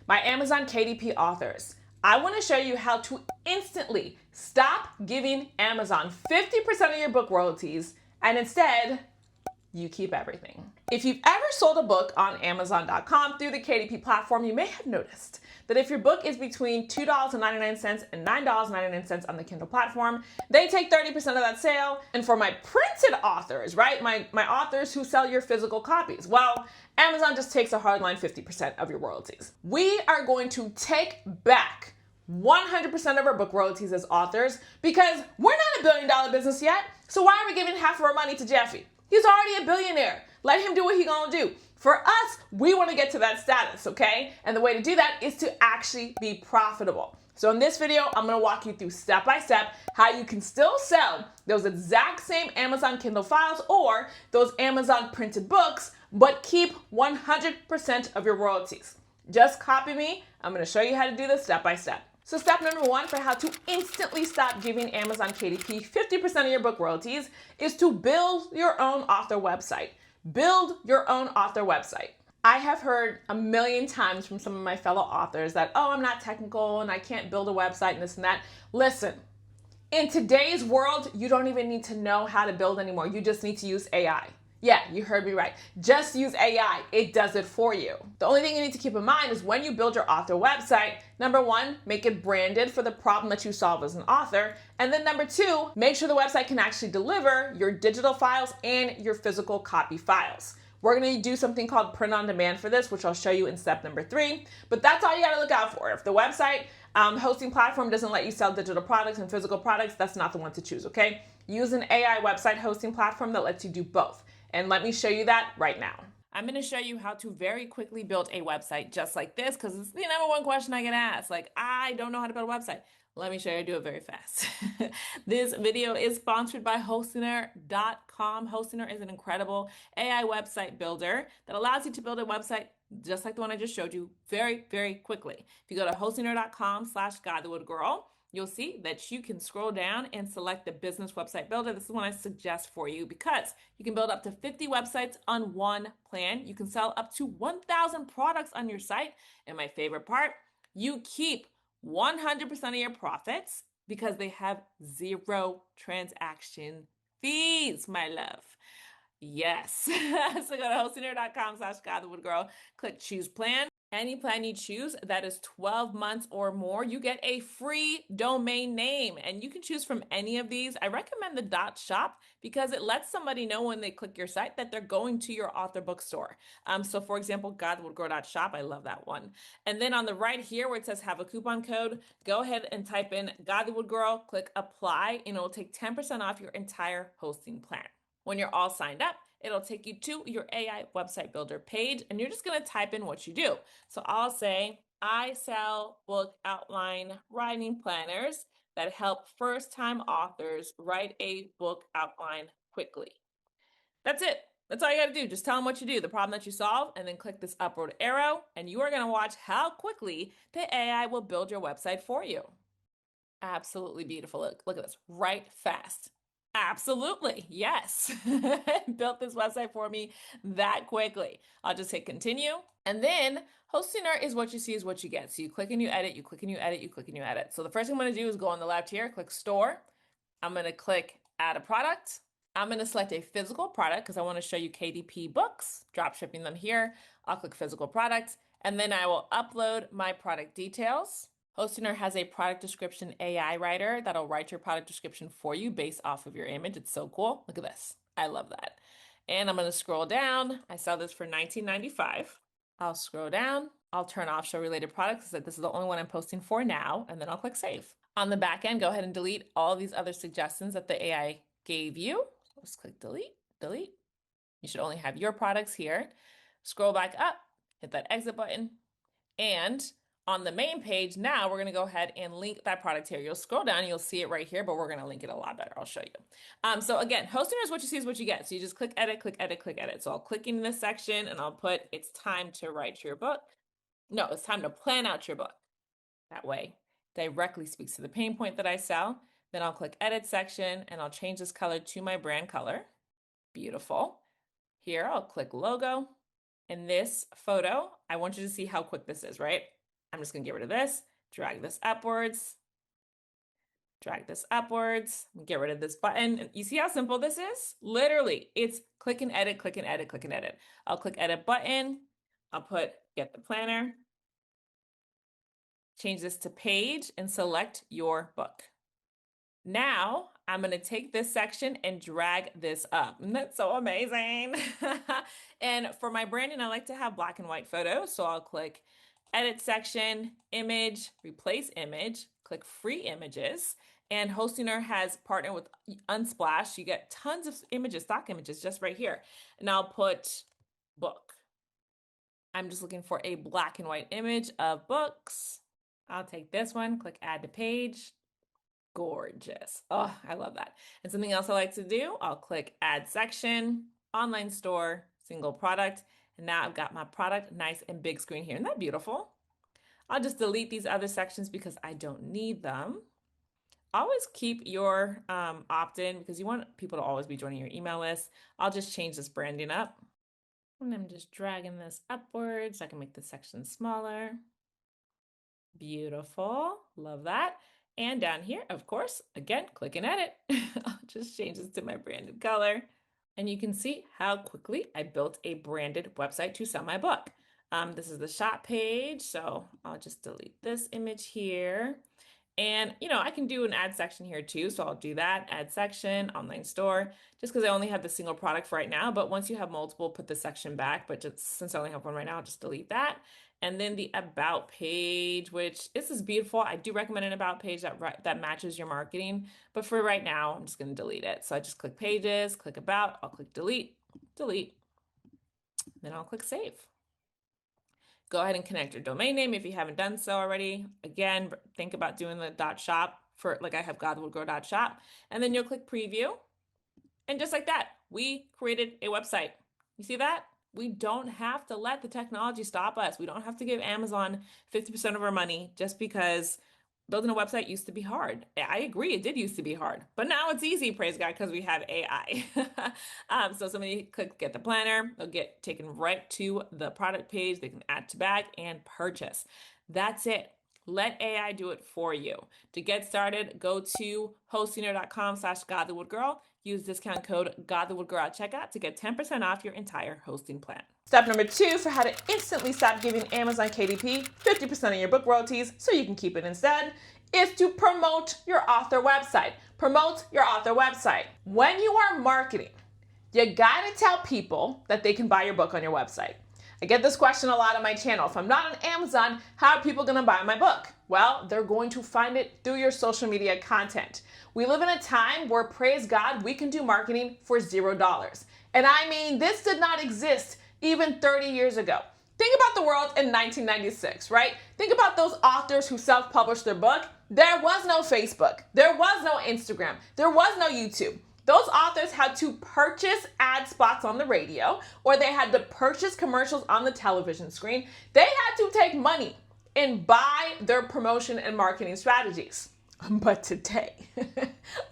my Amazon KDP authors. I want to show you how to instantly stop giving Amazon 50% of your book royalties and instead you keep everything. If you've ever sold a book on Amazon.com through the KDP platform, you may have noticed that if your book is between $2.99 and $9.99 on the Kindle platform, they take 30% of that sale. And for my printed authors, right, my authors who sell your physical copies, well, Amazon just takes a hardline 50% of your royalties. We are going to take back 100% of our book royalties as authors because we're not a billion-dollar business yet. So why are we giving half of our money to Jeffy? He's already a billionaire. Let him do what he's gonna do. For us, we wanna get to that status, okay? And the way to do that is to actually be profitable. So in this video, I'm gonna walk you through step by step how you can still sell those exact same Amazon Kindle files or those Amazon printed books, but keep 100% of your royalties. Just copy me. I'm gonna show you how to do this step by step. So step number one for how to instantly stop giving Amazon KDP 50% of your book royalties is to build your own author website. Build your own author website. I have heard a million times from some of my fellow authors that, oh, I'm not technical and I can't build a website and this and that. Listen, in today's world, you don't even need to know how to build anymore. You just need to use AI. Yeah, you heard me right. Just use AI. It does it for you. The only thing you need to keep in mind is when you build your author website, number one, make it branded for the problem that you solve as an author. And then number two, make sure the website can actually deliver your digital files and your physical copy files. We're going to do something called print on demand for this, which I'll show you in step number 3. But that's all you got to look out for. If the website hosting platform doesn't let you sell digital products and physical products, that's not the one to choose, okay? Use an AI website hosting platform that lets you do both. And let me show you that right now. I'm going to show you how to very quickly build a website just like this because it's the number one question I get asked. Like, I don't know how to build a website. Let me show you how to do it very fast. This video is sponsored by Hostiner.com. Hostiner is an incredible AI website builder that allows you to build a website just like the one I just showed you very, very quickly. If you go to Hostiner.com/GuyTheWoodGirl, you'll see that you can scroll down and select the business website builder. This is one I suggest for you because you can build up to 50 websites on one plan. You can sell up to 1,000 products on your site. And my favorite part, you keep 100% of your profits because they have 0 transaction fees, my love. Yes. So go to hostiner.com/GuyTheWoodGirl, click choose plan. Any plan you choose that is 12 months or more, you get a free domain name. And you can choose from any of these. I recommend the .shop because it lets somebody know when they click your site that they're going to your author bookstore. So for example, GuyTheWoodGirl.shop, I love that one. And then on the right here where it says have a coupon code, go ahead and type in GuyTheWoodGirl, click apply, and it will take 10% off your entire hosting plan. When you're all signed up, it'll take you to your AI website builder page, and you're just going to type in what you do. So I'll say, I sell book outline writing planners that help first-time authors write a book outline quickly. That's it. That's all you got to do. Just tell them what you do, the problem that you solve, and then click this upward arrow, and you are going to watch how quickly the AI will build your website for you. Absolutely beautiful. Look at this. Right fast. Absolutely. Yes. Built this website for me that quickly. I'll just hit continue. And then Hostiner is what you see is what you get. So you click and you edit, you click and you edit, you click and you edit. So the first thing I'm going to do is go on the left here, click store. I'm going to click add a product. I'm going to select a physical product because I want to show you KDP books, drop shipping them here. I'll click physical products and then I will upload my product details. Hostiner has a product description AI writer that'll write your product description for you based off of your image. It's so cool. Look at this. I love that. And I'm going to scroll down. I sell this for $19.95. I'll scroll down. I'll turn off show related products. This is the only one I'm posting for now. And then I'll click save. On the back end, go ahead and delete all these other suggestions that the AI gave you. Just click delete, delete. You should only have your products here. Scroll back up, hit that exit button. And on the main page, now we're going to go ahead and link that product here. You'll scroll down and you'll see it right here, but we're going to link it a lot better. I'll show you. So again, Hostiner is what you see is what you get. So you just click edit, click edit, click edit. So I'll click in this section and I'll put it's time to write your book. No, it's time to plan out your book. That way, directly speaks to the pain point that I sell. Then I'll click edit section and I'll change this color to my brand color. Beautiful. Here, I'll click logo. In this photo, I want you to see how quick this is, right? I'm just going to get rid of this, drag this upwards, get rid of this button. You see how simple this is? Literally, it's click and edit, click and edit, click and edit. I'll click edit button. I'll put get the planner, change this to page and select your book. Now I'm going to take this section and drag this up. Isn't that so amazing? And for my branding, I like to have black and white photos. So I'll click edit section, image, replace image, click free images. And Hostinger has partnered with Unsplash. You get tons of images, stock images just right here. And I'll put book. I'm just looking for a black and white image of books. I'll take this one, click add to page. Gorgeous. Oh, I love that. And something else I like to do, I'll click add section, online store, single product. And now I've got my product nice and big screen here. Isn't that beautiful? I'll just delete these other sections because I don't need them. Always keep your opt-in because you want people to always be joining your email list. I'll just change this branding up. And I'm just dragging this upwards so I can make the section smaller. Beautiful. Love that. And down here, of course, again, click and edit. I'll just change this to my branded color. And you can see how quickly I built a branded website to sell my book. This is the shop page, so I'll just delete this image here. And, I can do an ad section here too. So I'll do that, add section, online store, just because I only have the single product for right now. But once you have multiple, put the section back. But just since I only have one right now, I'll just delete that. And then the about page, which this is beautiful. I do recommend an about page that matches your marketing. But for right now, I'm just going to delete it. So I just click pages, click about, I'll click delete, then I'll click save. Go ahead and connect your domain name if you haven't done so already. Again, think about doing the .shop for, like I have godwoodgrow.shop, and then you'll click preview. And just like that, we created a website. You see that? We don't have to let the technology stop us. We don't have to give Amazon 50% of our money just because building a website used to be hard. I agree, it did used to be hard, but now it's easy, praise God, because we have AI. So somebody click get the planner, they'll get taken right to the product page. They can add to bag and purchase. That's it. Let AI do it for you. To get started, go to hostinger.com/godthewoodgirl. Use discount code godthewoodgirl at checkout to get 10% off your entire hosting plan. Step number 2 for how to instantly stop giving Amazon KDP 50% of your book royalties so you can keep it instead is to promote your author website. Promote your author website. When you are marketing, you gotta tell people that they can buy your book on your website. I get this question a lot on my channel. If I'm not on Amazon, how are people gonna buy my book? Well, they're going to find it through your social media content. We live in a time where, praise God, we can do marketing for $0. And I mean, this did not exist even 30 years ago. Think about the world in 1996, right? Think about those authors who self-published their book. There was no Facebook. There was no Instagram. There was no YouTube. Those authors had to purchase ad spots on the radio, or they had to purchase commercials on the television screen. They had to take money and buy their promotion and marketing strategies. But today,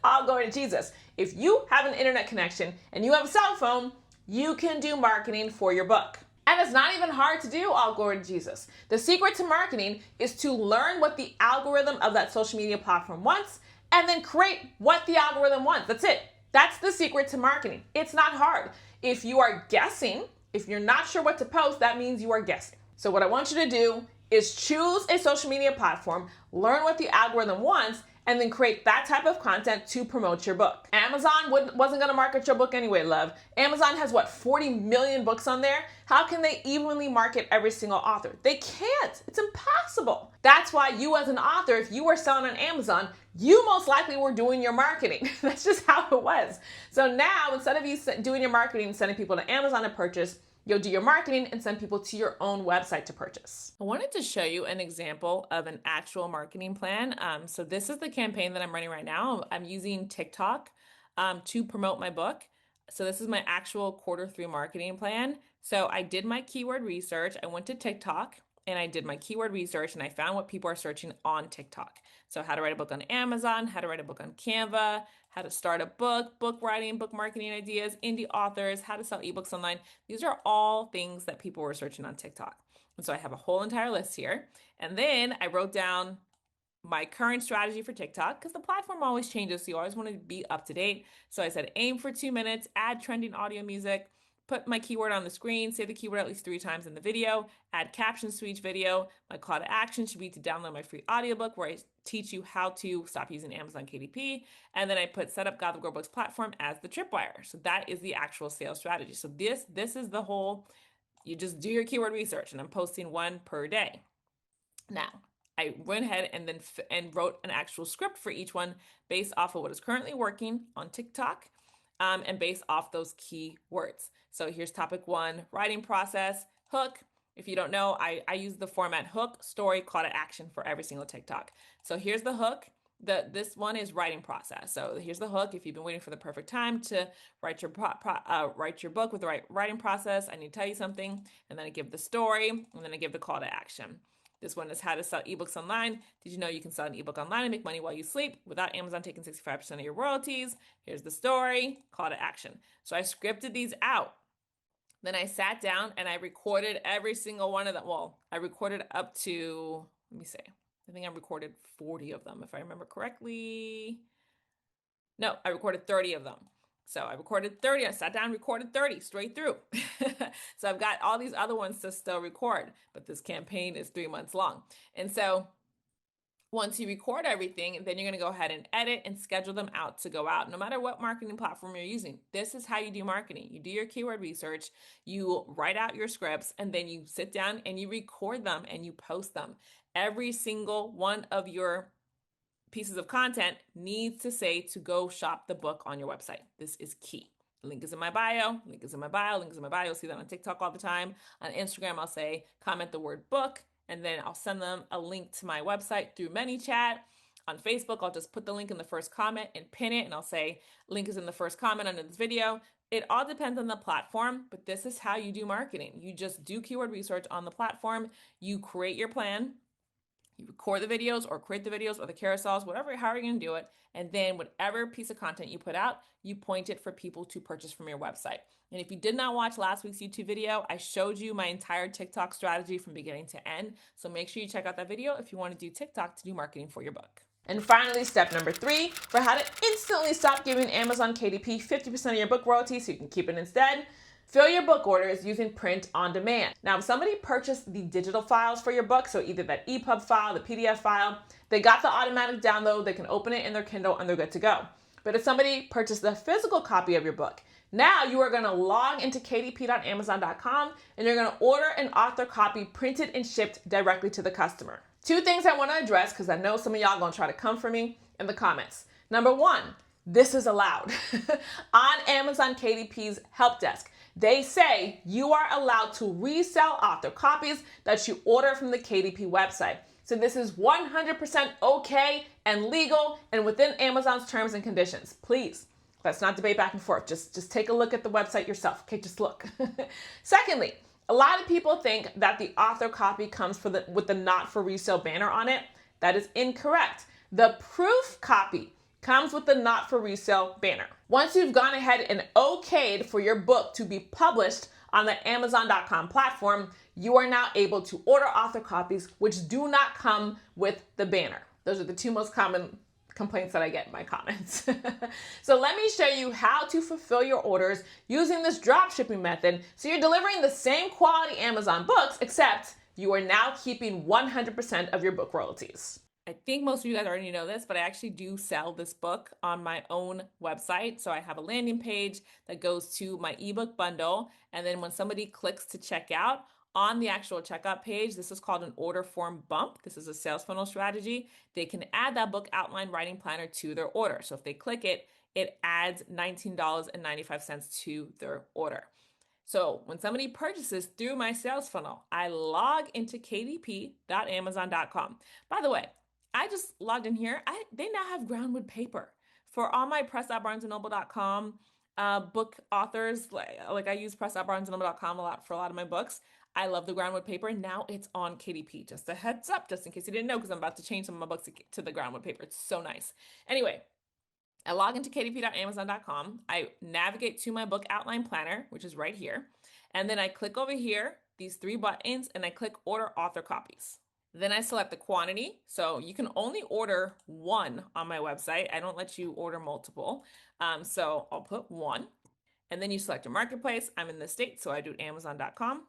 all glory to Jesus. If you have an internet connection and you have a cell phone, you can do marketing for your book. And it's not even hard to do, all glory to Jesus. The secret to marketing is to learn what the algorithm of that social media platform wants and then create what the algorithm wants. That's it. That's the secret to marketing. It's not hard. If you are guessing, if you're not sure what to post, that means you are guessing. So what I want you to do is choose a social media platform, learn what the algorithm wants, and then create that type of content to promote your book. Amazon wasn't gonna market your book anyway, love. Amazon has 40 million books on there? How can they evenly market every single author? They can't, it's impossible. That's why you as an author, if you were selling on Amazon, you most likely were doing your marketing. That's just how it was. So now, instead of you doing your marketing and sending people to Amazon to purchase, you'll do your marketing and send people to your own website to purchase. I wanted to show you an example of an actual marketing plan. So this is the campaign that I'm running right now. I'm using TikTok to promote my book. So this is my actual Q3 marketing plan. So I did my keyword research. I went to TikTok and I did my keyword research and I found what people are searching on TikTok. So how to write a book on Amazon, how to write a book on Canva, how to start a book, book writing, book marketing ideas, indie authors, how to sell ebooks online. These are all things that people were searching on TikTok. And so I have a whole entire list here. And then I wrote down my current strategy for TikTok because the platform always changes. So you always want to be up to date. So I said, aim for 2 minutes, add trending audio music, put my keyword on the screen, say the keyword at least 3 times in the video, add captions to each video. My call to action should be to download my free audiobook where I teach you how to stop using Amazon KDP. And then I put set up God the Grow Books platform as the tripwire. So that is the actual sales strategy. So this is the whole, you just do your keyword research, and I'm posting one per day. Now, I went ahead and then wrote an actual script for each one based off of what is currently working on TikTok, and based off those keywords. So here's topic 1, writing process, hook. If you don't know, I use the format hook, story, call to action for every single TikTok. So here's the hook. This one is writing process. So here's the hook. If you've been waiting for the perfect time to write your book with the right writing process, I need to tell you something. And then I give the story, and then I give the call to action. This one is how to sell ebooks online. Did you know you can sell an ebook online and make money while you sleep without Amazon taking 65% of your royalties? Here's the story, call to action. So I scripted these out. Then I sat down and I recorded every single one of them. Well, I recorded up to, let me see, I think I recorded 40 of them, if I remember correctly. No, I recorded 30 of them. So I recorded 30, I sat down, recorded 30 straight through. So I've got all these other ones to still record, but this campaign is 3 months long. And so once you record everything, then you're going to go ahead and edit and schedule them out to go out, no matter what marketing platform you're using. This is how you do marketing. You do your keyword research, you write out your scripts, and then you sit down and you record them and you post them. Every single one of your pieces of content needs to say to go shop the book on your website. This is key. Link is in my bio, link is in my bio, link is in my bio. You'll see that on TikTok all the time. On Instagram, I'll say, comment the word book, and then I'll send them a link to my website through ManyChat. On Facebook, I'll just put the link in the first comment and pin it, and I'll say, link is in the first comment under this video. It all depends on the platform, but this is how you do marketing. You just do keyword research on the platform, you create your plan, you record the videos or create the videos or the carousels, whatever, how you're going to do it. And then whatever piece of content you put out, you point it for people to purchase from your website. And if you did not watch last week's YouTube video, I showed you my entire TikTok strategy from beginning to end. So make sure you check out that video if you want to do TikTok to do marketing for your book. And finally, step number 3 for how to instantly stop giving Amazon KDP 50% of your book royalties so you can keep it instead. Fill your book orders using print on demand. Now, if somebody purchased the digital files for your book, so either that EPUB file, the PDF file, they got the automatic download, they can open it in their Kindle and they're good to go. But if somebody purchased the physical copy of your book, now you are going to log into kdp.amazon.com and you're going to order an author copy printed and shipped directly to the customer. 2 things I want to address because I know some of y'all going to try to come for me in the comments. Number 1, this is allowed. On Amazon KDP's help desk, they say you are allowed to resell author copies that you order from the KDP website. So this is 100% okay and legal and within Amazon's terms and conditions. Please, let's not debate back and forth. Just take a look at the website yourself. Okay, just look. Secondly, a lot of people think that the author copy comes with the not for resale banner on it. That is incorrect. The proof copy comes with the not for resale banner. Once you've gone ahead and okayed for your book to be published on the Amazon.com platform, you are now able to order author copies which do not come with the banner. Those are the 2 most common complaints that I get in my comments. So let me show you how to fulfill your orders using this drop shipping method so you're delivering the same quality Amazon books, except you are now keeping 100% of your book royalties. I think most of you guys already know this, but I actually do sell this book on my own website. So I have a landing page that goes to my ebook bundle. And then when somebody clicks to check out, on the actual checkout page, this is called an order form bump. This is a sales funnel strategy. They can add that book outline writing planner to their order. So if they click it, it adds $19.95 to their order. So when somebody purchases through my sales funnel, I log into kdp.amazon.com. By the way, I just logged in here. They now have groundwood paper for all my press.barnesandnoble.com book authors. Like I use press.barnesandnoble.com a lot for a lot of my books. I love the groundwood paper. Now it's on KDP. Just a heads up, just in case you didn't know, because I'm about to change some of my books to the groundwood paper. It's so nice. Anyway, I log into kdp.amazon.com. I navigate to my book outline planner, which is right here. And then I click over here these three buttons and I click order author copies. Then I select the quantity. So you can only order one on my website. I don't let you order multiple. So I'll put one. And then you select a marketplace. I'm in the States, so I do Amazon.com.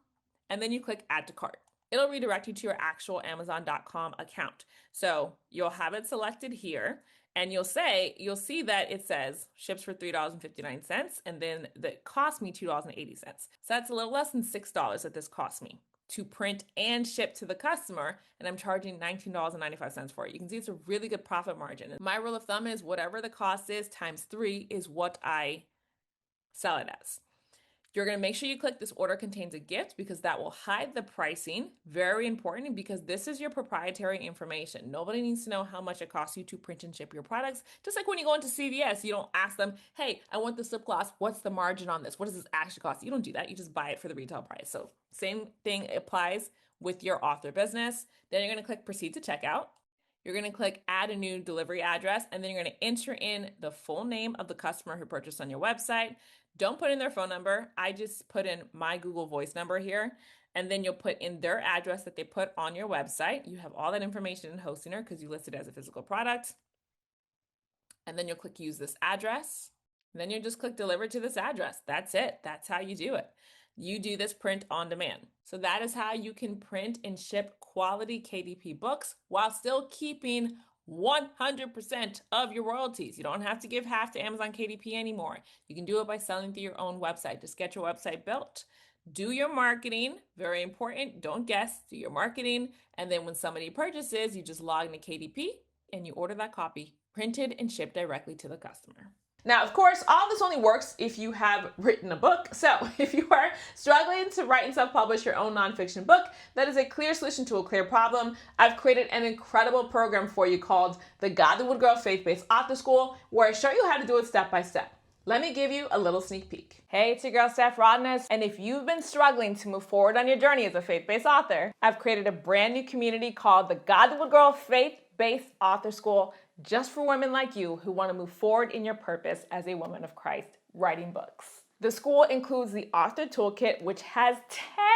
And then you click add to cart. It'll redirect you to your actual Amazon.com account. So you'll have it selected here. And you'll see that it says ships for $3.59, and then that cost me $2.80. So that's a little less than $6 that this cost me to print and ship to the customer, and I'm charging $19.95 for it. You can see it's a really good profit margin. My rule of thumb is whatever the cost is times 3 is what I sell it as. You're going to make sure you click this order contains a gift because that will hide the pricing. Very important because this is your proprietary information. Nobody needs to know how much it costs you to print and ship your products. Just like when you go into CVS, you don't ask them, hey, I want this lip gloss. What's the margin on this? What does this actually cost? You don't do that. You just buy it for the retail price. So same thing applies with your author business. Then you're going to click proceed to checkout. You're going to click add a new delivery address, and then you're going to enter in the full name of the customer who purchased on your website. Don't put in their phone number. I just put in my Google Voice number here, and then you'll put in their address that they put on your website. You have all that information in Hostinger because you listed it as a physical product. And then you'll click use this address. And then you just click deliver to this address. That's it. That's how you do it. You do this print on demand. So that is how you can print and ship quality KDP books while still keeping 100% of your royalties. You don't have to give half to Amazon KDP anymore. You can do it by selling through your own website. Just get your website built. Do your marketing, very important. Don't guess, do your marketing. And then when somebody purchases, you just log into KDP and you order that copy printed and shipped directly to the customer. Now, of course, all this only works if you have written a book. So if you are struggling to write and self-publish your own nonfiction book, that is a clear solution to a clear problem. I've created an incredible program for you called the Godly Wood Girl Faith-Based Author School, where I show you how to do it step by step. Let me give you a little sneak peek. Hey, it's your girl, Steph Rodness, and if you've been struggling to move forward on your journey as a faith-based author, I've created a brand new community called the Godly Wood Girl Faith-Based Author School, just for women like you who want to move forward in your purpose as a woman of Christ, writing books. The school includes the Author Toolkit, which has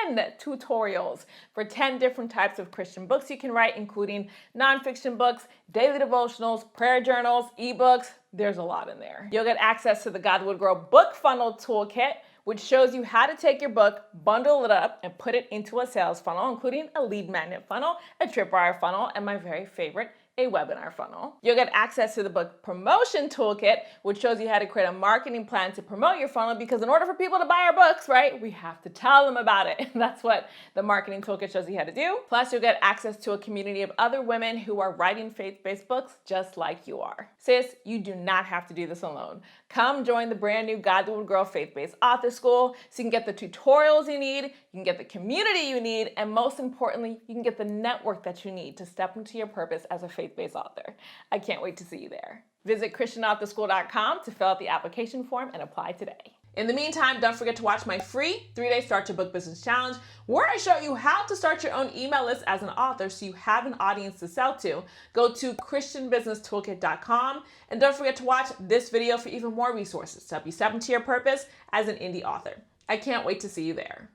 10 tutorials for 10 different types of Christian books you can write, including nonfiction books, daily devotionals, prayer journals, ebooks. There's a lot in there. You'll get access to the Godly Wood Girl Book Funnel Toolkit, which shows you how to take your book, bundle it up, and put it into a sales funnel, including a lead magnet funnel, a tripwire funnel, and my very favorite, a webinar funnel. You'll get access to the book promotion toolkit, which shows you how to create a marketing plan to promote your funnel, because in order for people to buy our books, right, we have to tell them about it. And that's what the marketing toolkit shows you how to do. Plus, you'll get access to a community of other women who are writing faith-based books just like you are. Sis, you do not have to do this alone. Come join the brand new Godly Wood Girl Faith-Based Author School so you can get the tutorials you need, you can get the community you need, and most importantly, you can get the network that you need to step into your purpose as a faith-based author. I can't wait to see you there. Visit ChristianAuthorSchool.com to fill out the application form and apply today. In the meantime, don't forget to watch my free 3-day Start Your Book Business Challenge, where I show you how to start your own email list as an author so you have an audience to sell to. Go to ChristianBusinessToolkit.com, and don't forget to watch this video for even more resources to help you step into your purpose as an indie author. I can't wait to see you there.